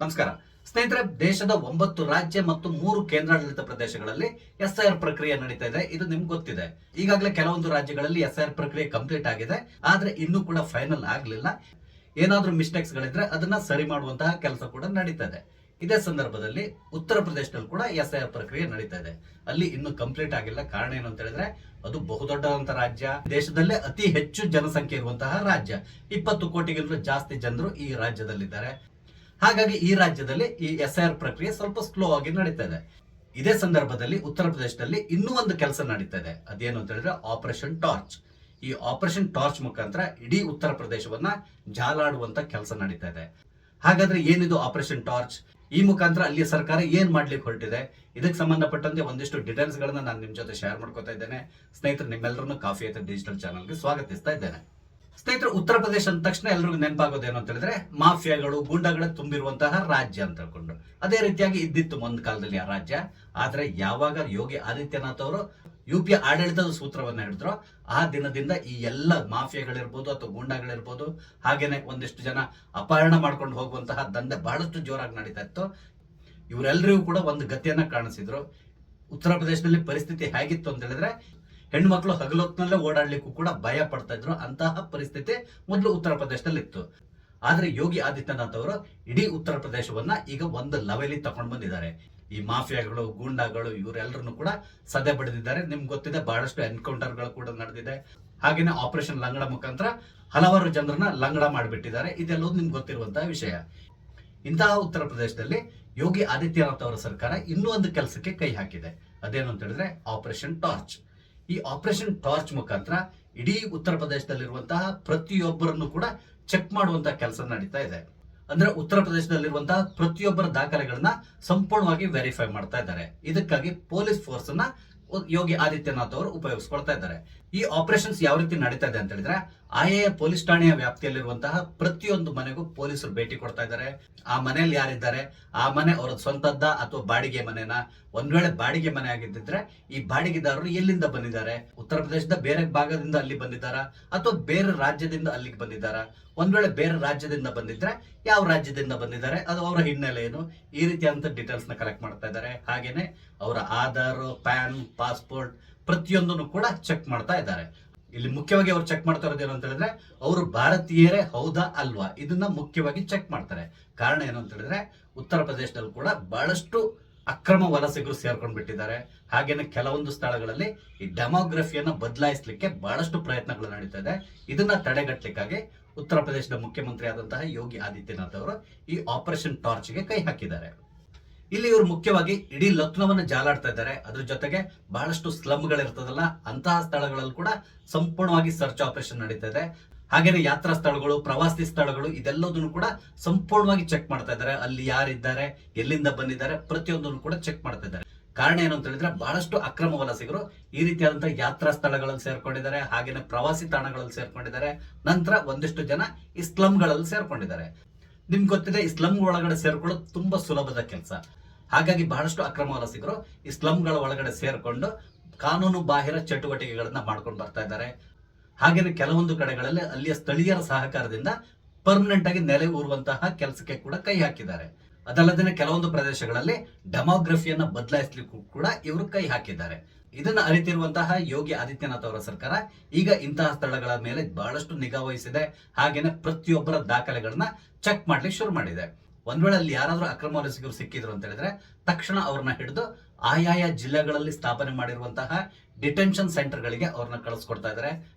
ನಮಸ್ಕಾರ ಸ್ನೇಹಿತರೆ, ದೇಶದ 9 ರಾಜ್ಯ ಮತ್ತು 3 ಕೇಂದ್ರಾಡಳಿತ ಪ್ರದೇಶಗಳಲ್ಲಿ ಎಸ್ಐಆರ್ ಪ್ರಕ್ರಿಯೆ ನಡೀತಾ ಇದೆ. ಇದು ನಿಮ್ಗೆ ಗೊತ್ತಿದೆ. ಈಗಾಗಲೇ ಕೆಲವೊಂದು ರಾಜ್ಯಗಳಲ್ಲಿ ಎಸ್ಐಆರ್ ಪ್ರಕ್ರಿಯೆ ಕಂಪ್ಲೀಟ್ ಆಗಿದೆ, ಆದ್ರೆ ಇನ್ನೂ ಕೂಡ ಫೈನಲ್ ಆಗಲಿಲ್ಲ. ಏನಾದ್ರೂ ಮಿಸ್ಟೇಕ್ಸ್ ಗಳಿದ್ರೆ ಅದನ್ನ ಸರಿ ಮಾಡುವಂತಹ ಕೆಲಸ ಕೂಡ ನಡೀತಾ ಇದೆ. ಇದೇ ಸಂದರ್ಭದಲ್ಲಿ ಉತ್ತರ ಪ್ರದೇಶದಲ್ಲಿ ಕೂಡ ಎಸ್ಐಆರ್ ಪ್ರಕ್ರಿಯೆ ನಡೀತಾ ಇದೆ. ಅಲ್ಲಿ ಇನ್ನೂ ಕಂಪ್ಲೀಟ್ ಆಗಿಲ್ಲ. ಕಾರಣ ಏನು ಅಂತ ಹೇಳಿದ್ರೆ, ಅದು ಬಹುದೊಡ್ಡದಂತ ರಾಜ್ಯ, ದೇಶದಲ್ಲೇ ಅತಿ ಹೆಚ್ಚು ಜನಸಂಖ್ಯೆ ಇರುವಂತಹ ರಾಜ್ಯ. 20 ಕೋಟಿಗಿಂತ ಜಾಸ್ತಿ ಜನರು ಈ ರಾಜ್ಯದಲ್ಲಿದ್ದಾರೆ. ಹಾಗಾಗಿ ಈ ರಾಜ್ಯದಲ್ಲಿ ಈ ಎಸ್ಐಆರ್ ಪ್ರಕ್ರಿಯೆ ಸ್ವಲ್ಪ ಸ್ಲೋ ಆಗಿ ನಡೀತಾ ಇದೆ. ಇದೇ ಸಂದರ್ಭದಲ್ಲಿ ಉತ್ತರ ಪ್ರದೇಶದಲ್ಲಿ ಇನ್ನೂ ಒಂದು ಕೆಲಸ ನಡೀತಾ ಇದೆ. ಅದೇನು ಅಂತ ಹೇಳಿದ್ರೆ ಆಪರೇಷನ್ ಟಾರ್ಚ್. ಈ ಆಪರೇಷನ್ ಟಾರ್ಚ್ ಮುಖಾಂತರ ಇಡೀ ಉತ್ತರ ಪ್ರದೇಶವನ್ನ ಜಾಲಾಡುವಂತ ಕೆಲಸ ನಡೀತಾ ಇದೆ. ಹಾಗಾದ್ರೆ ಏನಿದು ಆಪರೇಷನ್ ಟಾರ್ಚ್? ಈ ಮುಖಾಂತರ ಅಲ್ಲಿಯ ಸರ್ಕಾರ ಏನ್ ಮಾಡ್ಲಿಕ್ಕೆ ಹೊರಟಿದೆ? ಇದಕ್ಕೆ ಸಂಬಂಧಪಟ್ಟಂತೆ ಒಂದಿಷ್ಟು ಡೀಟೇಲ್ಸ್ ಗಳನ್ನ ನಾನು ನಿಮ್ ಜೊತೆ ಶೇರ್ ಮಾಡ್ಕೊತಾ ಇದ್ದೇನೆ. ಸ್ನೇಹಿತರು, ನಿಮ್ಮೆಲ್ಲರನ್ನು ಕಾಫಿ ಐತೆ ಡಿಜಿಟಲ್ ಚಾನಲ್ಗೆ ಸ್ವಾಗತಿಸ್ತಾ ಇದ್ದೇನೆ. ಸ್ನೇಹಿತರು, ಉತ್ತರ ಪ್ರದೇಶ ಅಂದ ತಕ್ಷಣ ಎಲ್ರಿಗೂ ನೆನಪಾಗೋದೇನು ಅಂತ ಹೇಳಿದ್ರೆ ಮಾಫಿಯಾಗಳು, ಗೂಂಡಾಗಳು ತುಂಬಿರುವಂತಹ ರಾಜ್ಯ ಅಂತ ಹೇಳ್ಕೊಂಡು. ಅದೇ ರೀತಿಯಾಗಿ ಇದ್ದಿತ್ತು ಒಂದು ಕಾಲದಲ್ಲಿ ಆ ರಾಜ್ಯ. ಆದ್ರೆ ಯಾವಾಗ ಯೋಗಿ ಆದಿತ್ಯನಾಥ್ ಅವರು ಯುಪಿ ಆಡಳಿತದ ಸೂತ್ರವನ್ನ ಹಿಡಿದ್ರು, ಆ ದಿನದಿಂದ ಈ ಎಲ್ಲ ಮಾಫಿಯಾಗಳಿರ್ಬೋದು ಅಥವಾ ಗೂಂಡಾಗಳಿರ್ಬೋದು, ಹಾಗೇನೆ ಒಂದಿಷ್ಟು ಜನ ಅಪಹರಣ ಮಾಡ್ಕೊಂಡು ಹೋಗುವಂತಹ ದಂಧೆ ಬಹಳಷ್ಟು ಜೋರಾಗಿ ನಡೀತಾ ಇತ್ತು. ಇವರೆಲ್ಲರಿಗೂ ಕೂಡ ಒಂದು ಗತಿಯನ್ನ ಕಾಣಿಸಿದ್ರು. ಉತ್ತರ ಪ್ರದೇಶದಲ್ಲಿ ಪರಿಸ್ಥಿತಿ ಹೇಗಿತ್ತು ಅಂತ ಹೇಳಿದ್ರೆ, ಹೆಣ್ಣು ಮಕ್ಕಳು ಹಗಲೊತ್ತಿನಲ್ಲೇ ಓಡಾಡ್ಲಿಕ್ಕೂ ಕೂಡ ಭಯ ಪಡ್ತಾ ಇದ್ರು. ಅಂತಹ ಪರಿಸ್ಥಿತಿ ಮೊದಲು ಉತ್ತರ ಪ್ರದೇಶದಲ್ಲಿ ಇತ್ತು. ಆದ್ರೆ ಯೋಗಿ ಆದಿತ್ಯನಾಥ್ ಅವರು ಇಡೀ ಉತ್ತರ ಪ್ರದೇಶವನ್ನ ಈಗ ಒಂದು ಲೆವೆಲಿಗೆ ತಗೊಂಡು ಬಂದಿದ್ದಾರೆ. ಈ ಮಾಫಿಯಾಗಳು, ಗೂಂಡಾಗಳು ಇವರೆಲ್ಲರನ್ನು ಕೂಡ ಸದೆ ಬಡಿದಿದ್ದಾರೆ. ನಿಮ್ಗೆ ಗೊತ್ತಿದೆ, ಬಹಳಷ್ಟು ಎನ್ಕೌಂಟರ್ಗಳು ಕೂಡ ನಡೆದಿದೆ. ಹಾಗೇನೆ ಆಪರೇಷನ್ ಲಂಗಡ ಮುಖಾಂತರ ಹಲವಾರು ಜನರನ್ನ ಲಂಗಡ ಮಾಡಿಬಿಟ್ಟಿದ್ದಾರೆ. ಇದೆಲ್ಲವೂ ನಿಮ್ಗೆ ಗೊತ್ತಿರುವಂತಹ ವಿಷಯ. ಇಂತಹ ಉತ್ತರ ಪ್ರದೇಶದಲ್ಲಿ ಯೋಗಿ ಆದಿತ್ಯನಾಥ್ ಅವರ ಸರ್ಕಾರ ಇನ್ನೂ ಒಂದು ಕೆಲಸಕ್ಕೆ ಕೈ ಹಾಕಿದೆ. ಅದೇನು ಅಂತ ಹೇಳಿದ್ರೆ ಆಪರೇಷನ್ ಟಾರ್ಚ್. ಈ ಆಪರೇಷನ್ ಟಾರ್ಚ್ ಮುಖಾಂತರ ಇಡೀ ಉತ್ತರ ಪ್ರದೇಶದಲ್ಲಿರುವಂತಹ ಪ್ರತಿಯೊಬ್ಬರನ್ನು ಕೂಡ ಚೆಕ್ ಮಾಡುವಂತಹ ಕೆಲಸ ನಡೀತಾ ಇದೆ. ಅಂದ್ರೆ ಉತ್ತರ ಪ್ರದೇಶದಲ್ಲಿರುವಂತಹ ಪ್ರತಿಯೊಬ್ಬರ ದಾಖಲೆಗಳನ್ನ ಸಂಪೂರ್ಣವಾಗಿ ವೆರಿಫೈ ಮಾಡ್ತಾ ಇದ್ದಾರೆ. ಇದಕ್ಕಾಗಿ ಪೊಲೀಸ್ ಫೋರ್ಸ್ ಅನ್ನ ಯೋಗಿ ಆದಿತ್ಯನಾಥ್ ಅವರು ಉಪಯೋಗಿಸ್ಕೊಳ್ತಾ ಇದ್ದಾರೆ. ಈ ಆಪರೇಷನ್ಸ್ ಯಾವ ರೀತಿ ನಡೀತಾ ಇದೆ ಅಂತ ಹೇಳಿದ್ರೆ, ಆಯಾ ಪೊಲೀಸ್ ಠಾಣೆಯ ವ್ಯಾಪ್ತಿಯಲ್ಲಿರುವಂತಹ ಪ್ರತಿಯೊಂದು ಮನೆಗೂ ಪೊಲೀಸರು ಭೇಟಿ ಕೊಡ್ತಾ ಇದ್ದಾರೆ. ಆ ಮನೆಯಲ್ಲಿ ಯಾರಿದ್ದಾರೆ, ಆ ಮನೆ ಅವರ ಸ್ವಂತದ್ದ ಅಥವಾ ಬಾಡಿಗೆ ಮನೆನ? ಒಂದ್ ವೇಳೆ ಬಾಡಿಗೆ ಮನೆ ಆಗಿದ್ದಿದ್ರೆ ಈ ಬಾಡಿಗೆದಾರರು ಎಲ್ಲಿಂದ ಬಂದಿದ್ದಾರೆ? ಉತ್ತರ ಪ್ರದೇಶದ ಬೇರೆ ಭಾಗದಿಂದ ಅಲ್ಲಿ ಬಂದಿದ್ದಾರಾ ಅಥವಾ ಬೇರೆ ರಾಜ್ಯದಿಂದ ಅಲ್ಲಿಗೆ ಬಂದಿದ್ದಾರಾ? ಒಂದ್ ವೇಳೆ ಬೇರೆ ರಾಜ್ಯದಿಂದ ಬಂದಿದ್ರೆ ಯಾವ ರಾಜ್ಯದಿಂದ ಬಂದಿದ್ದಾರೆ, ಅದು ಅವರ ಹಿನ್ನೆಲೆ ಏನು? ಈ ರೀತಿಯಾದಂತ ಡೀಟೇಲ್ಸ್ ನ ಕಲೆಕ್ಟ್ ಮಾಡ್ತಾ ಇದ್ದಾರೆ. ಹಾಗೇನೆ ಅವರ ಆಧಾರ್, ಪ್ಯಾನ್, ಪಾಸ್ಪೋರ್ಟ್ ಪ್ರತಿಯೊಂದನ್ನು ಕೂಡ ಚೆಕ್ ಮಾಡ್ತಾ ಇದ್ದಾರೆ. ಇಲ್ಲಿ ಮುಖ್ಯವಾಗಿ ಅವ್ರು ಚೆಕ್ ಮಾಡ್ತಾ ಇರೋದು ಏನು ಅಂತ ಹೇಳಿದ್ರೆ, ಅವರು ಭಾರತೀಯರೇ ಹೌದಾ ಅಲ್ವಾ, ಇದನ್ನ ಮುಖ್ಯವಾಗಿ ಚೆಕ್ ಮಾಡ್ತಾರೆ. ಕಾರಣ ಏನು ಅಂತ ಹೇಳಿದ್ರೆ, ಉತ್ತರ ಪ್ರದೇಶದಲ್ಲಿ ಕೂಡ ಬಹಳಷ್ಟು ಅಕ್ರಮ ವಲಸಿಗರು ಸೇರ್ಕೊಂಡ್ ಬಿಟ್ಟಿದ್ದಾರೆ. ಹಾಗೇನೆ ಕೆಲವೊಂದು ಸ್ಥಳಗಳಲ್ಲಿ ಈ ಡೆಮೋಗ್ರಫಿಯನ್ನ ಬದಲಾಯಿಸಲಿಕ್ಕೆ ಬಹಳಷ್ಟು ಪ್ರಯತ್ನಗಳು ನಡೀತಾ ಇದೆ. ಇದನ್ನ ತಡೆಗಟ್ಟಲಿಕ್ಕಾಗಿ ಉತ್ತರ ಪ್ರದೇಶದ ಮುಖ್ಯಮಂತ್ರಿ ಆದಂತಹ ಯೋಗಿ ಆದಿತ್ಯನಾಥ್ ಅವರು ಈ ಆಪರೇಷನ್ ಟಾರ್ಚ್ ಗೆ ಕೈ ಹಾಕಿದ್ದಾರೆ. ಇಲ್ಲಿ ಇವರು ಮುಖ್ಯವಾಗಿ ಇಡೀ ಲಕ್ನೋವನ್ನ ಜಾಲಾಡ್ತಾ ಇದ್ದಾರೆ. ಅದ್ರ ಜೊತೆಗೆ ಬಹಳಷ್ಟು ಸ್ಲಮ್ಗಳಿರ್ತದಲ್ಲ, ಅಂತಹ ಸ್ಥಳಗಳಲ್ಲಿ ಕೂಡ ಸಂಪೂರ್ಣವಾಗಿ ಸರ್ಚ್ ಆಪರೇಷನ್ ನಡೀತಾ ಇದೆ. ಹಾಗೇನೆ ಯಾತ್ರಾ ಸ್ಥಳಗಳು, ಪ್ರವಾಸಿ ಸ್ಥಳಗಳು ಇದೆಲ್ಲದನ್ನು ಕೂಡ ಸಂಪೂರ್ಣವಾಗಿ ಚೆಕ್ ಮಾಡ್ತಾ ಇದ್ದಾರೆ. ಅಲ್ಲಿ ಯಾರಿದ್ದಾರೆ, ಎಲ್ಲಿಂದ ಬಂದಿದ್ದಾರೆ, ಪ್ರತಿಯೊಂದನ್ನು ಕೂಡ ಚೆಕ್ ಮಾಡ್ತಾ ಇದ್ದಾರೆ. ಕಾರಣ ಏನು ಅಂತ ಹೇಳಿದ್ರೆ, ಬಹಳಷ್ಟು ಅಕ್ರಮ ವಲಸಿಗರು ಈ ರೀತಿಯಾದಂತಹ ಯಾತ್ರಾ ಸ್ಥಳಗಳಲ್ಲಿ ಸೇರ್ಕೊಂಡಿದ್ದಾರೆ, ಹಾಗೇನೆ ಪ್ರವಾಸಿ ತಾಣಗಳಲ್ಲಿ ಸೇರ್ಕೊಂಡಿದ್ದಾರೆ. ನಂತರ ಒಂದಿಷ್ಟು ಜನ ಈ ಸ್ಲಮ್ಗಳಲ್ಲಿ ಸೇರ್ಕೊಂಡಿದ್ದಾರೆ. ನಿಮ್ಗೆ ಗೊತ್ತಿದೆ, ಈ ಸ್ಲಮ್ ಒಳಗಡೆ ಸೇರ್ಕೊಳ್ಳೋದು ತುಂಬಾ ಸುಲಭದ ಕೆಲಸ. ಹಾಗಾಗಿ ಬಹಳಷ್ಟು ಅಕ್ರಮ ವಲಸಿಗರು ಈ ಸ್ಲಮ್ಗಳ ಒಳಗಡೆ ಸೇರ್ಕೊಂಡು ಕಾನೂನು ಬಾಹಿರ ಚಟುವಟಿಕೆಗಳನ್ನ ಮಾಡ್ಕೊಂಡು ಬರ್ತಾ ಇದ್ದಾರೆ. ಹಾಗೇನೆ ಕೆಲವೊಂದು ಕಡೆಗಳಲ್ಲಿ ಅಲ್ಲಿಯ ಸ್ಥಳೀಯರ ಸಹಕಾರದಿಂದ ಪರ್ಮನೆಂಟ್ ಆಗಿ ನೆಲೆ ಊರುವಂತಹ ಕೆಲಸಕ್ಕೆ ಕೂಡ ಕೈ ಹಾಕಿದ್ದಾರೆ. ಅದಲ್ಲದೆ ಕೆಲವೊಂದು ಪ್ರದೇಶಗಳಲ್ಲಿ ಡೆಮೋಗ್ರಫಿಯನ್ನ ಬದಲಾಯಿಸಲಿಕ್ಕೂ ಕೂಡ ಇವರು ಕೈ ಹಾಕಿದ್ದಾರೆ. ಇದನ್ನ ಅರಿತಿರುವಂತಹ ಯೋಗಿ ಆದಿತ್ಯನಾಥ್ ಅವರ ಸರ್ಕಾರ ಈಗ ಇಂತಹ ಸ್ಥಳಗಳ ಮೇಲೆ ಬಹಳಷ್ಟು ನಿಗಾ ವಹಿಸಿದೆ. ಹಾಗೇನೆ ಪ್ರತಿಯೊಬ್ಬರ ದಾಖಲೆಗಳನ್ನ ಚೆಕ್ ಮಾಡ್ಲಿಕ್ಕೆ ಶುರು ಮಾಡಿದೆ. ಒಂದ್ ವೇಳೆ ಅಲ್ಲಿ ಯಾರಾದ್ರೂ ಅಕ್ರಮ ವಲಸಿಗರು ಸಿಕ್ಕಿದ್ರು ಅಂತ ಹೇಳಿದ್ರೆ ತಕ್ಷಣ ಅವ್ರನ್ನ ಹಿಡಿದು ಆಯಾಯ ಜಿಲ್ಲೆಗಳಲ್ಲಿ ಸ್ಥಾಪನೆ ಮಾಡಿರುವಂತಹ ಡಿಟೆನ್ಷನ್ ಸೆಂಟರ್ ಗಳಿಗೆ ಅವ್ರನ್ನ ಕಳಿಸ್ಕೊಡ್ತಾ ಇದ್ದಾರೆ.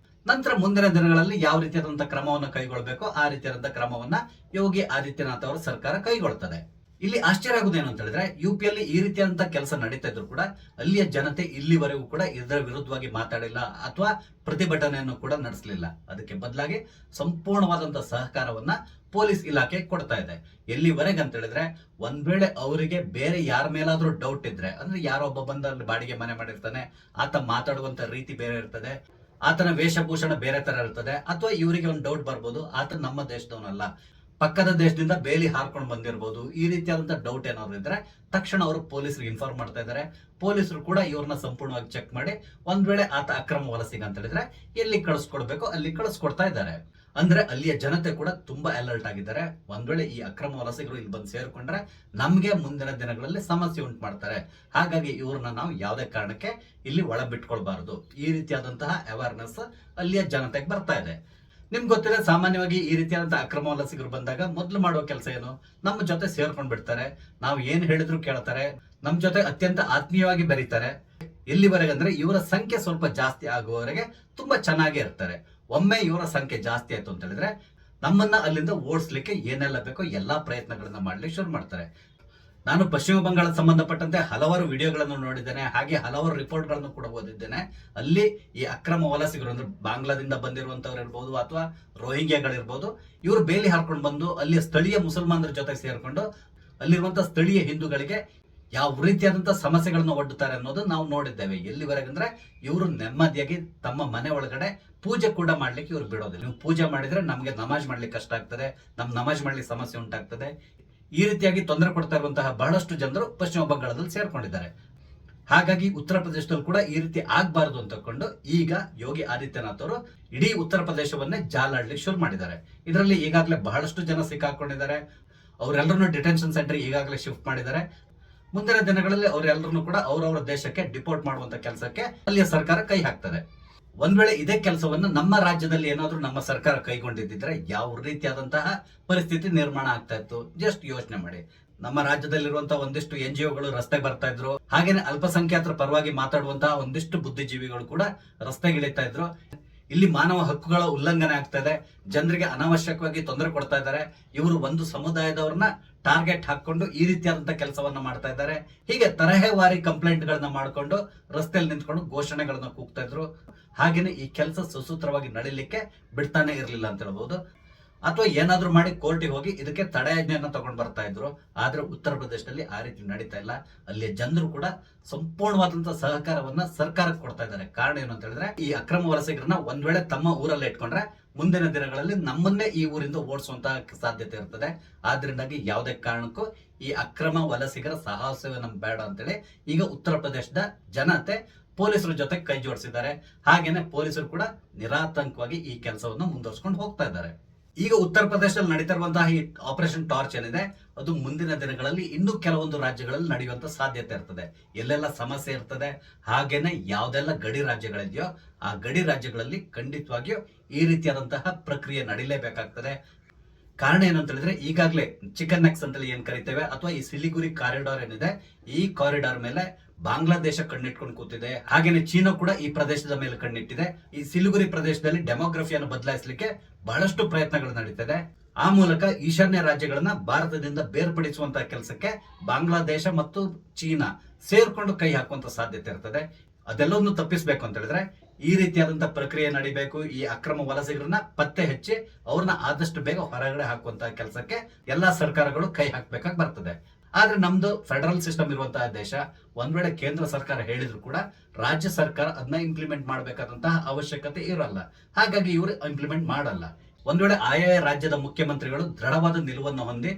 ನಂತರ ಮುಂದಿನ ದಿನಗಳಲ್ಲಿ ಯಾವ ರೀತಿಯಾದಂತಹ ಕ್ರಮವನ್ನು ಕೈಗೊಳ್ಳಬೇಕು ಆ ರೀತಿಯಾದಂತಹ ಕ್ರಮವನ್ನ ಯೋಗಿ ಆದಿತ್ಯನಾಥ್ ಅವರ ಸರ್ಕಾರ ಕೈಗೊಳ್ತದೆ. ಇಲ್ಲಿ ಆಶ್ಚರ್ಯ ಆಗುದೇನು ಅಂತ ಹೇಳಿದ್ರೆ, ಯುಪಿಯಲ್ಲಿ ಈ ರೀತಿಯಾದಂತಹ ಕೆಲಸ ನಡೀತಾ ಇದ್ರು ಕೂಡ ಅಲ್ಲಿಯ ಜನತೆ ಇಲ್ಲಿವರೆಗೂ ಕೂಡ ಇದರ ವಿರುದ್ಧವಾಗಿ ಮಾತಾಡಿಲ್ಲ ಅಥವಾ ಪ್ರತಿಭಟನೆಯನ್ನು ಕೂಡ ನಡೆಸಲಿಲ್ಲ. ಅದಕ್ಕೆ ಬದಲಾಗಿ ಸಂಪೂರ್ಣವಾದಂತಹ ಸಹಕಾರವನ್ನ ಪೊಲೀಸ್ ಇಲಾಖೆ ಕೊಡ್ತಾ ಇದೆ. ಎಲ್ಲಿವರೆಗೆ ಅಂತ ಹೇಳಿದ್ರೆ, ಒಂದ್ ವೇಳೆ ಅವರಿಗೆ ಬೇರೆ ಯಾರ ಮೇಲಾದ್ರೂ ಡೌಟ್ ಇದ್ರೆ, ಅಂದ್ರೆ ಯಾರೋ ಒಬ್ಬ ಬಂದ ಅಲ್ಲಿ ಬಾಡಿಗೆ ಮನೆ ಮಾಡಿರ್ತಾನೆ, ಆತ ಮಾತಾಡುವಂತ ರೀತಿ ಬೇರೆ ಇರ್ತದೆ, ಆತನ ವೇಷಭೂಷಣ ಬೇರೆ ತರ ಇರ್ತದೆ, ಅಥವಾ ಇವರಿಗೆ ಒಂದು ಡೌಟ್ ಬರ್ಬೋದು, ಆತ ನಮ್ಮ ದೇಶದವನಲ್ಲ, ಪಕ್ಕದ ದೇಶದಿಂದ ಬೇಲಿ ಹಾರ್ಕೊಂಡು ಬಂದಿರಬಹುದು. ಈ ರೀತಿಯಾದಂತಹ ಡೌಟ್ ಏನಾದ್ರು ಇದ್ರೆ ತಕ್ಷಣ ಅವರು ಪೊಲೀಸರಿಗೆ ಇನ್ಫಾರ್ಮ್ ಮಾಡ್ತಾ ಇದ್ದಾರೆ. ಪೊಲೀಸರು ಕೂಡ ಇವ್ರನ್ನ ಸಂಪೂರ್ಣವಾಗಿ ಚೆಕ್ ಮಾಡಿ ಒಂದ್ ವೇಳೆ ಆತ ಅಕ್ರಮ ವಲಸಿಗ ಅಂತ ಹೇಳಿದ್ರೆ ಎಲ್ಲಿ ಕಳಿಸ್ಕೊಡ್ಬೇಕು ಅಲ್ಲಿ ಕಳಿಸ್ಕೊಡ್ತಾ ಇದ್ದಾರೆ. ಅಂದ್ರೆ ಅಲ್ಲಿಯ ಜನತೆ ಕೂಡ ತುಂಬಾ ಅಲರ್ಟ್ ಆಗಿದ್ದಾರೆ. ಒಂದ್ ವೇಳೆ ಈ ಅಕ್ರಮ ವಲಸಿಗರು ಇಲ್ಲಿ ಬಂದು ಸೇರ್ಕೊಂಡ್ರೆ ನಮ್ಗೆ ಮುಂದಿನ ದಿನಗಳಲ್ಲಿ ಸಮಸ್ಯೆ ಉಂಟು ಮಾಡ್ತಾರೆ. ಹಾಗಾಗಿ ಇವ್ರನ್ನ ನಾವು ಯಾವುದೇ ಕಾರಣಕ್ಕೆ ಇಲ್ಲಿ ಒಳ ಬಿಟ್ಕೊಳ್ಬಾರದು. ಈ ರೀತಿಯಾದಂತಹ ಅವೇರ್ನೆಸ್ ಅಲ್ಲಿಯ ಜನತೆಗೆ ಬರ್ತಾ ಇದೆ. ನಿಮ್ಗೆ ಗೊತ್ತಿದೆ, ಸಾಮಾನ್ಯವಾಗಿ ಈ ರೀತಿಯಾದಂತಹ ಅಕ್ರಮ ವಲಸಿಗರು ಬಂದಾಗ ಮೊದಲು ಮಾಡುವ ಕೆಲಸ ಏನು, ನಮ್ಮ ಜೊತೆ ಸೇರ್ಕೊಂಡ್ ಬಿಡ್ತಾರೆ. ನಾವು ಏನ್ ಹೇಳಿದ್ರು ಕೇಳ್ತಾರೆ, ನಮ್ ಜೊತೆ ಅತ್ಯಂತ ಆತ್ಮೀಯವಾಗಿ ಬೆರೀತಾರೆ. ಎಲ್ಲಿವರೆಗೆ ಅಂದ್ರೆ ಇವರ ಸಂಖ್ಯೆ ಸ್ವಲ್ಪ ಜಾಸ್ತಿ ಆಗುವವರೆಗೆ ತುಂಬಾ ಚೆನ್ನಾಗಿ ಇರ್ತಾರೆ. ಒಮ್ಮೆ ಇವರ ಸಂಖ್ಯೆ ಜಾಸ್ತಿ ಆಯ್ತು ಅಂತ ಹೇಳಿದ್ರೆ ನಮ್ಮನ್ನ ಅಲ್ಲಿಂದ ಓಡಿಸ್ಲಿಕ್ಕೆ ಏನೆಲ್ಲ ಬೇಕೋ ಎಲ್ಲಾ ಪ್ರಯತ್ನಗಳನ್ನ ಮಾಡ್ಲಿಕ್ಕೆ ಶುರು ಮಾಡ್ತಾರೆ. ನಾನು ಪಶ್ಚಿಮ ಬಂಗಾಳ ಸಂಬಂಧಪಟ್ಟಂತೆ ಹಲವಾರು ವಿಡಿಯೋಗಳನ್ನು ನೋಡಿದ್ದೇನೆ, ಹಾಗೆ ಹಲವಾರು ರಿಪೋರ್ಟ್ ಗಳನ್ನು ಕೂಡ ಓದಿದ್ದೇನೆ. ಅಲ್ಲಿ ಈ ಅಕ್ರಮ ವಲಸಿಗರು ಅಂದ್ರೆ ಬಾಂಗ್ಲಾದಿಂದ ಬಂದಿರುವಂತವ್ರು ಇರ್ಬೋದು ಅಥವಾ ರೋಹಿಂಗ್ಯಾಗಳಿರ್ಬೋದು, ಇವರು ಬೇಲಿ ಹಾರ್ಕೊಂಡು ಬಂದು ಅಲ್ಲಿಯ ಸ್ಥಳೀಯ ಮುಸಲ್ಮಾನರ ಜೊತೆ ಸೇರ್ಕೊಂಡು ಅಲ್ಲಿರುವಂತಹ ಸ್ಥಳೀಯ ಹಿಂದೂಗಳಿಗೆ ಯಾವ ರೀತಿಯಾದಂತಹ ಸಮಸ್ಯೆಗಳನ್ನ ಒಡ್ಡುತ್ತಾರೆ ಅನ್ನೋದು ನಾವು ನೋಡಿದ್ದೇವೆ. ಎಲ್ಲಿವರೆಗಂದ್ರೆ ಇವರು ನೆಮ್ಮದಿಯಾಗಿ ತಮ್ಮ ಮನೆ ಒಳಗಡೆ ಪೂಜೆ ಕೂಡ ಮಾಡ್ಲಿಕ್ಕೆ ಇವ್ರು ಬಿಡೋದಿಲ್ಲ. ನೀವು ಪೂಜೆ ಮಾಡಿದ್ರೆ ನಮ್ಗೆ ನಮಾಜ್ ಮಾಡ್ಲಿಕ್ಕೆ ಕಷ್ಟ ಆಗ್ತದೆ, ನಮಾಜ್ ಮಾಡ್ಲಿಕ್ಕೆ ಸಮಸ್ಯೆ ಉಂಟಾಗ್ತದೆ. ಈ ರೀತಿಯಾಗಿ ತೊಂದರೆ ಕೊಡ್ತಾ ಇರುವಂತಹ ಬಹಳಷ್ಟು ಜನರು ಪಶ್ಚಿಮ ಬಂಗಾಳದಲ್ಲಿ ಸೇರ್ಕೊಂಡಿದ್ದಾರೆ. ಹಾಗಾಗಿ ಉತ್ತರ ಪ್ರದೇಶದಲ್ಲಿ ಕೂಡ ಈ ರೀತಿ ಆಗ್ಬಾರ್ದು ಅಂತ ತಕೊಂಡು ಈಗ ಯೋಗಿ ಆದಿತ್ಯನಾಥ್ ಅವರು ಇಡೀ ಉತ್ತರ ಪ್ರದೇಶವನ್ನೇ ಜಾಲಾಡ್ಲಿಕ್ಕೆ ಶುರು ಮಾಡಿದ್ದಾರೆ. ಇದರಲ್ಲಿ ಈಗಾಗಲೇ ಬಹಳಷ್ಟು ಜನ ಸಿಕ್ಕಾಕೊಂಡಿದ್ದಾರೆ. ಅವರೆಲ್ಲರನ್ನು ಡಿಟೆನ್ಷನ್ ಸೆಂಟರ್ ಈಗಾಗಲೇ ಶಿಫ್ಟ್ ಮಾಡಿದ್ದಾರೆ. ಮುಂದಿನ ದಿನಗಳಲ್ಲಿ ಅವರೆಲ್ಲರನ್ನು ಕೂಡ ಅವರವರ ದೇಶಕ್ಕೆ ಡಿಪೋರ್ಟ್ ಮಾಡುವಂತ ಕೆಲಸಕ್ಕೆ ಅಲ್ಲಿಯ ಸರ್ಕಾರ ಕೈ ಹಾಕ್ತದೆ. ಒಂದ್ ವೇಳೆ ಇದೇ ಕೆಲಸವನ್ನು ನಮ್ಮ ರಾಜ್ಯದಲ್ಲಿ ಏನಾದ್ರೂ ನಮ್ಮ ಸರ್ಕಾರ ಕೈಗೊಂಡಿದ್ದಿದ್ರೆ ಯಾವ ರೀತಿಯಾದಂತಹ ಪರಿಸ್ಥಿತಿ ನಿರ್ಮಾಣ ಆಗ್ತಾ ಇತ್ತು, ಜಸ್ಟ್ ಯೋಚನೆ ಮಾಡಿ. ನಮ್ಮ ರಾಜ್ಯದಲ್ಲಿರುವಂತಹ ಒಂದಿಷ್ಟು NGOಗಳು ರಸ್ತೆಗೆ ಬರ್ತಾ ಇದ್ರು, ಹಾಗೇನೆ ಅಲ್ಪಸಂಖ್ಯಾತರ ಪರವಾಗಿ ಮಾತಾಡುವಂತಹ ಒಂದಿಷ್ಟು ಬುದ್ಧಿಜೀವಿಗಳು ಕೂಡ ರಸ್ತೆಗಿಳಿತಾ ಇದ್ರು. ಇಲ್ಲಿ ಮಾನವ ಹಕ್ಕುಗಳ ಉಲ್ಲಂಘನೆ ಆಗ್ತಾ ಇದೆ, ಜನರಿಗೆ ಅನಾವಶ್ಯಕವಾಗಿ ತೊಂದರೆ ಕೊಡ್ತಾ ಇದ್ದಾರೆ. ಇವರು ಒಂದು ಸಮುದಾಯದವ್ರನ್ನ ಟಾರ್ಗೆಟ್ ಹಾಕೊಂಡು ಈ ರೀತಿಯಾದಂತಹ ಕೆಲಸವನ್ನ ಮಾಡ್ತಾ ಇದ್ದಾರೆ. ಹೀಗೆ ತರಹೇವಾರಿ ಕಂಪ್ಲೇಂಟ್ ಗಳನ್ನ ಮಾಡ್ಕೊಂಡು ರಸ್ತೆಯಲ್ಲಿ ನಿಂತ್ಕೊಂಡು ಘೋಷಣೆಗಳನ್ನ ಕೂಗ್ತಾ ಇದ್ರು. ಹಾಗೇನೆ ಈ ಕೆಲಸ ಸುಸೂತ್ರವಾಗಿ ನಡೀಲಿಕ್ಕೆ ಬಿಡ್ತಾನೆ ಇರಲಿಲ್ಲ ಅಂತ ಹೇಳ್ಬಹುದು. ಅಥವಾ ಏನಾದ್ರೂ ಮಾಡಿ ಕೋರ್ಟಿಗೆ ಹೋಗಿ ಇದಕ್ಕೆ ತಡೆಯಾಜ್ಞೆಯನ್ನ ತಗೊಂಡ್ ಬರ್ತಾ ಇದ್ರು. ಆದ್ರೆ ಉತ್ತರ ಪ್ರದೇಶದಲ್ಲಿ ಆ ರೀತಿ ನಡೀತಾ ಇಲ್ಲ. ಅಲ್ಲಿಯ ಜನರು ಕೂಡ ಸಂಪೂರ್ಣವಾದಂತಹ ಸಹಕಾರವನ್ನ ಸರ್ಕಾರಕ್ಕೆ ಕೊಡ್ತಾ ಇದ್ದಾರೆ. ಕಾರಣ ಏನು ಅಂತ ಹೇಳಿದ್ರೆ, ಈ ಅಕ್ರಮ ವಲಸಿಗರನ್ನ ಒಂದ್ ವೇಳೆ ತಮ್ಮ ಊರಲ್ಲಿ ಇಟ್ಕೊಂಡ್ರೆ ಮುಂದಿನ ದಿನಗಳಲ್ಲಿ ನಮ್ಮನ್ನೇ ಈ ಊರಿಂದ ಓಡಿಸುವಂತಹ ಸಾಧ್ಯತೆ ಇರ್ತದೆ. ಆದ್ರಿಂದಾಗಿ ಯಾವುದೇ ಕಾರಣಕ್ಕೂ ಈ ಅಕ್ರಮ ವಲಸಿಗರ ಸಾಹಸವೇ ನಮ್ಗೆ ಬೇಡ ಅಂತೇಳಿ ಈಗ ಉತ್ತರ ಪ್ರದೇಶದ ಜನತೆ ಪೊಲೀಸರ ಜೊತೆ ಕೈ ಜೋಡಿಸಿದ್ದಾರೆ. ಹಾಗೇನೆ ಪೊಲೀಸರು ಕೂಡ ನಿರಾತಂಕವಾಗಿ ಈ ಕೆಲಸವನ್ನು ಮುಂದುವರ್ಸ್ಕೊಂಡು ಹೋಗ್ತಾ ಇದ್ದಾರೆ. ಈಗ ಉತ್ತರ ಪ್ರದೇಶದಲ್ಲಿ ನಡೀತಾ ಇರುವಂತಹ ಈ ಆಪರೇಷನ್ ಟಾರ್ಚ್ ಏನಿದೆ, ಅದು ಮುಂದಿನ ದಿನಗಳಲ್ಲಿ ಇನ್ನೂ ಕೆಲವೊಂದು ರಾಜ್ಯಗಳಲ್ಲಿ ನಡೆಯುವಂತ ಸಾಧ್ಯತೆ ಇರ್ತದೆ. ಎಲ್ಲೆಲ್ಲ ಸಮಸ್ಯೆ ಇರ್ತದೆ, ಹಾಗೇನೆ ಯಾವ್ದೆಲ್ಲ ಗಡಿ ರಾಜ್ಯಗಳಿದೆಯೋ ಆ ಗಡಿ ರಾಜ್ಯಗಳಲ್ಲಿ ಖಂಡಿತವಾಗಿಯೂ ಈ ರೀತಿಯಾದಂತಹ ಪ್ರಕ್ರಿಯೆ ನಡೀಲೇಬೇಕಾಗ್ತದೆ. ಕಾರಣ ಏನು ಅಂತ ಹೇಳಿದ್ರೆ, ಈಗಾಗಲೇ ಚಿಕನ್ ನೆಕ್ಸ್ ಅಂತೇಳಿ ಏನ್ ಕರಿತೇವೆ ಅಥವಾ ಈ ಸಿಲಿಗುರಿ ಕಾರಿಡಾರ್ ಏನಿದೆ, ಈ ಕಾರಿಡಾರ್ ಮೇಲೆ ಬಾಂಗ್ಲಾದೇಶ ಕಣ್ಣಿಟ್ಕೊಂಡು ಕೂತಿದೆ. ಹಾಗೇನೆ ಚೀನಾ ಕೂಡ ಈ ಪ್ರದೇಶದ ಮೇಲೆ ಕಣ್ಣಿಟ್ಟಿದೆ. ಈ ಸಿಲಿಗುರಿ ಪ್ರದೇಶದಲ್ಲಿ ಡೆಮೋಗ್ರಫಿಯನ್ನು ಬದಲಾಯಿಸಲಿಕ್ಕೆ ಬಹಳಷ್ಟು ಪ್ರಯತ್ನಗಳು ನಡೀತಿದೆ. ಆ ಮೂಲಕ ಈಶಾನ್ಯ ರಾಜ್ಯಗಳನ್ನ ಭಾರತದಿಂದ ಬೇರ್ಪಡಿಸುವಂತಹ ಕೆಲಸಕ್ಕೆ ಬಾಂಗ್ಲಾದೇಶ ಮತ್ತು ಚೀನಾ ಸೇರ್ಕೊಂಡು ಕೈ ಹಾಕುವಂತ ಸಾಧ್ಯತೆ ಇರ್ತದೆ. ಅದೆಲ್ಲವನ್ನು ತಪ್ಪಿಸಬೇಕು ಅಂತ ಹೇಳಿದ್ರೆ ಈ ರೀತಿಯಾದಂತಹ ಪ್ರಕ್ರಿಯೆ ನಡಿಬೇಕು. ಈ ಅಕ್ರಮ ವಲಸಿಗರನ್ನ ಪತ್ತೆ ಹಚ್ಚಿ ಅವ್ರನ್ನ ಆದಷ್ಟು ಬೇಗ ಹೊರಗಡೆ ಹಾಕುವಂತಹ ಕೆಲಸಕ್ಕೆ ಎಲ್ಲಾ ಸರ್ಕಾರಗಳು ಕೈ ಹಾಕ್ಬೇಕಾಗಿ ಬರ್ತದೆ. ಆದ್ರೆ ನಮ್ದು ಫೆಡರಲ್ ಸಿಸ್ಟಮ್ ಇರುವಂತಹ ದೇಶ. ಒಂದ್ ವೇಳೆ ಕೇಂದ್ರ ಸರ್ಕಾರ ಹೇಳಿದ್ರು ಕೂಡ ರಾಜ್ಯ ಸರ್ಕಾರ ಅದನ್ನ ಇಂಪ್ಲಿಮೆಂಟ್ ಮಾಡಬೇಕಾದಂತಹ ಅವಶ್ಯಕತೆ ಇರಲ್ಲ. ಹಾಗಾಗಿ ಇವರು ಇಂಪ್ಲಿಮೆಂಟ್ ಮಾಡಲ್ಲ. ಒಂದ್ ವೇಳೆ ಆಯಾ ರಾಜ್ಯದ ಮುಖ್ಯಮಂತ್ರಿಗಳು ದೃಢವಾದ ನಿಲುವನ್ನು ಹೊಂದಿ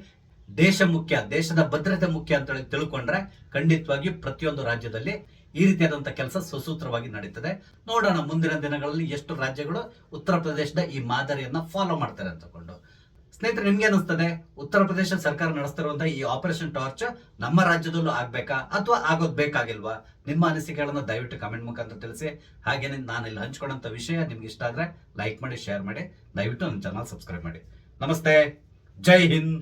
ದೇಶ ಮುಖ್ಯ, ದೇಶದ ಭದ್ರತೆ ಮುಖ್ಯ ಅಂತ ಹೇಳಿ ತಿಳ್ಕೊಂಡ್ರೆ ಖಂಡಿತವಾಗಿ ಪ್ರತಿಯೊಂದು ರಾಜ್ಯದಲ್ಲಿ ಈ ರೀತಿಯಾದಂತಹ ಕೆಲಸ ಸುಸೂತ್ರವಾಗಿ ನಡೀತದೆ. ನೋಡೋಣ ಮುಂದಿನ ದಿನಗಳಲ್ಲಿ ಎಷ್ಟು ರಾಜ್ಯಗಳು ಉತ್ತರ ಪ್ರದೇಶದ ಈ ಮಾದರಿಯನ್ನ ಫಾಲೋ ಮಾಡ್ತಾರೆ ಅಂತಕೊಂಡು. ಸ್ನೇಹಿತರೆ, ನಿಮ್ಗೆ ಅನಿಸ್ತದೆ ಉತ್ತರ ಪ್ರದೇಶ ಸರ್ಕಾರ ನಡೆಸ್ತಿರುವಂತಹ ಈ ಆಪರೇಷನ್ ಟಾರ್ಚ್ ನಮ್ಮ ರಾಜ್ಯದಲ್ಲೂ ಆಗ್ಬೇಕಾ ಅಥವಾ ಆಗೋದ್ ಬೇಕಾಗಿಲ್ವಾ? ನಿಮ್ಮ ಅನಿಸಿಕೆಗಳನ್ನ ದಯವಿಟ್ಟು ಕಮೆಂಟ್ ಮುಖಾಂತರ ತಿಳಿಸಿ. ಹಾಗೇನೆ ನಾನು ಇಲ್ಲಿ ಹಂಚ್ಕೊಂಡಂತ ವಿಷಯ ನಿಮ್ಗೆ ಇಷ್ಟ ಆದ್ರೆ ಲೈಕ್ ಮಾಡಿ, ಶೇರ್ ಮಾಡಿ, ದಯವಿಟ್ಟು ನನ್ನ ಚಾನಲ್ ಸಬ್ಸ್ಕ್ರೈಬ್ ಮಾಡಿ. ನಮಸ್ತೆ, ಜೈ ಹಿಂದ್.